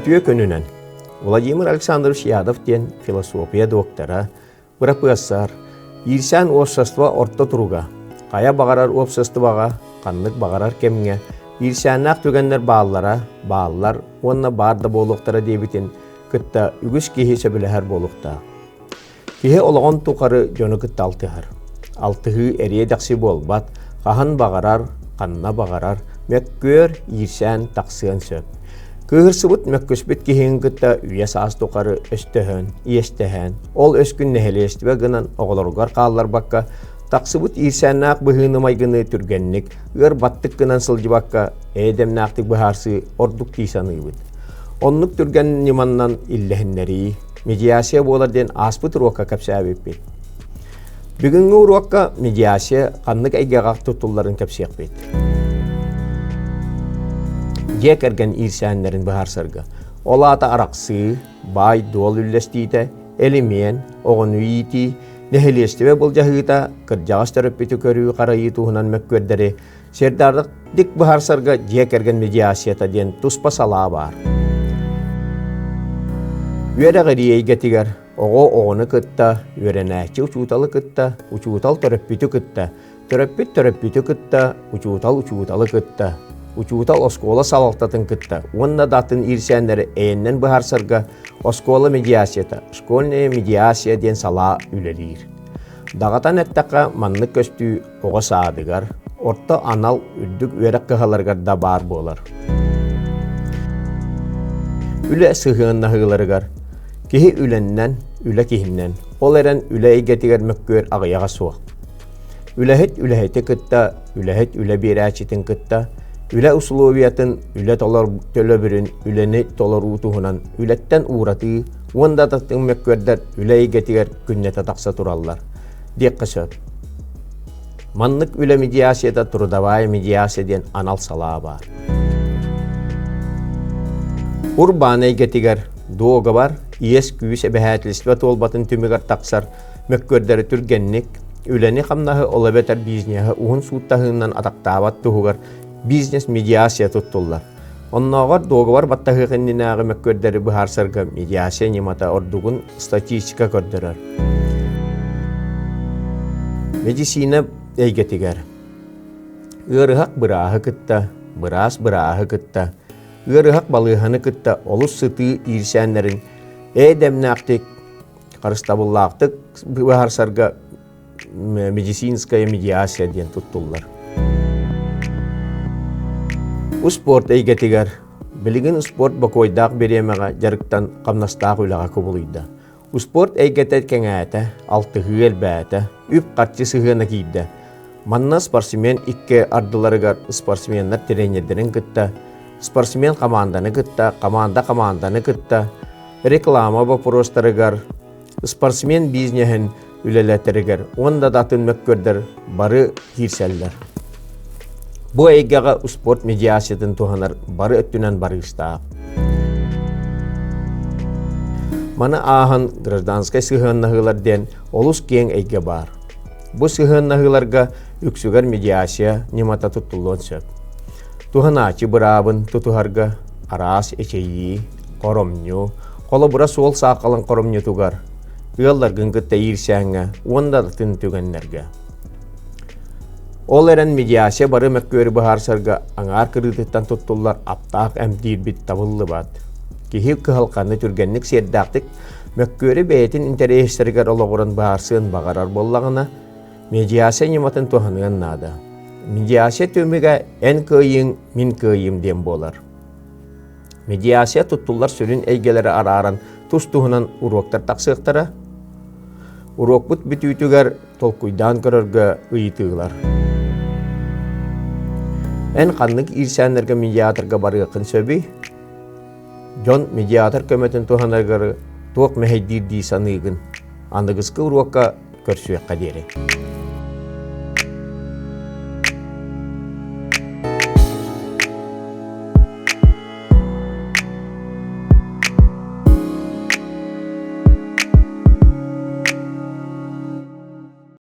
Бүтүе көнүнен Владимир Александрович Ядов ден философия доктора, профессор, иирсээн общество орто туруга, кая багарар обществоға, ханнык багарар киэңэ, иирсээннаах түгеннер бааллар, онна баарда болуктара дебитин, кытта үгүс кихи сөбүлэхэр болукта. Кихи ологон тукары жону кытта алтыхар. Алтыхы эрие даксы болбат, хахан багарар, ханна багарар, мөккүөр иирсээн таксыан сөп. Кыһырсыбыт мөккөспүт киһиин кытта үйе саас тукары өстөһөн, иэстэһэн, ол өскүн нэһэлиэстибэ гынан оголоругар хааллар бакка, таксыбыт иирсээннаах быһыынымай гыны түргенник, ыар баттык гынан сылжыбакка, эйдэмнаахтык быһаарсы ордук тиисаныыбыт. Оннук түрген ньыманнан Иллэhиннэрии, медиация болар ден аспыт уруокка кэпсээбиппит. Бүгүнгү уруокка медиация ханнык эйгэҕах туттулларын кэпсиэхпит. Дьиэ кэрген иирсээннэрин быһаарсарга. Олаата араксы, бай дуол үллэстиите, элимен, оҕонуйити, нэһэлиэстибэ булжаһыыта, кырдьаҕас төрөппүтү көрүү харайыы туһунан мөккүөрдери, сердардык дик быһаарсарга дьиэ кэрген медиацията диэн туспа салаа баар. Үөрэгэри эйгэтигэр, оҕону кытта, үөрэнээчи учууталы кытта, учуутал төрөппүтү кытта, төрөппүт кытта, учууталы кытта. Учуутал оскола салалтатын кытта. Онна датын иирсээннери эйэннен быһаарсарга оскола медиацията, школьная медиация ден салаа үлэлиир. Дагатан эттакка маннык көстүү оҕо саадыгар, орто анал үрдүк үөрек кыһаларгар да баар болар. Үлэ сыһыаннаһыыларыгар, киһи үленнен, үлэ киһиннен, ол эрен үлэ эйгэтигэр мөккүөр аҕыйаҕа суох. Үлэһит кытта, үлэ биэрээчитин кытта, үлэ условиятын, үлэ төлөбүрүн, үлэни толоруутуһунан, үлэттен уураты, уондататын мөккүөрдер үлэ эйгэтигэр күннэте такса тураллар. Диэкка сөп. Маннык үлэ медиацията трудовая медиация ден анал салаа бар. Урбан эйгэтигэр доога бар, иэс күүс эбэһээтлистибэ толбатын түмүгэр таксар мөккүөрдери түргенник, үлэни хамнаһы олабетер бизнеһы уһун сууттаһыыннан атактаабат туһугар бизнес медиация туттуллар. Онноогор доогор баттаһыгыннинааҕы мөккүөрдери быһаарсарга медиация ньымата ордугун статистика көрдөрөр. Медицина эйгэтигэр. Ыарыһак бырааһы кытта, быраас бырааһы кытта, ыарыһак балыыһаны кытта олус сытыы иирсээннэрин эйдэмнаахтык, харыстабыллаахтык быһаарсарга медицинская медиация диэн туттуллар. Спорт эйгэтигэр. Билигин спорт бакойдаах беремеға жарыктан қамнастаақ үлаға көбулуйда. Спорт эйгэтэ кэҥээте, алтыһыы элбээте, үп қатчы сыһыана киидде. Манна спортсмен икки ардыларыгар спортсменнар тренердерин кытта, спортсмен команданы кытта, команданы кытта, реклама вопростарыгар, спортсмен бизнесин үлэлэтеригер, онда датын мөккүөрдер бары киирсэллер. Бу эйгэҕэ спорт медиациятын туһанар бары өттүнэн барыыстаах. Мана ааһан гражданскай сыһыаннаһыылар диэн олус киэҥ эйгэ бар. Бу сыһыаннаһыыларга үксүгэр медиация ньымата туттуллуон сөп. Туһанаачы быраабын тутуһарга араас эчейии, коромню, холобура суол саакалан коромню тугар, ыалларгын кытта иирсээҥҥэ, уондатын түгэннэргэ. Ол эрен медиация бары мөккүөрү быһаарсарга аңаар кырыытыттан туттуллар аптаах эмдиирбит табыллы бат. Киһи кыһалханы түргенник сиэрдаахтык мөккүөрү бэйэтин интерестеригер ологорон быһаарсыан багарар боллагына медиация ньыматын туһаныан наада. Медиация төмүгө эн кыйыҥ, мин кыйым диэн болар. Медиация туттуллар сүрүн эйгелери арааран тус туһунан уруоктар таксыахтара. Уруокбут бүтүүтүгэр толкуйдаан көрөргө ыйытыылар. Эн ханнык иирсээннэргэ медиаторга барыакын сөбү, жон медиатор көмөтүн туһанаргары туох мэһэйдиир дии саныыгын, андыгыскы уруокка көрсүөкка диэри.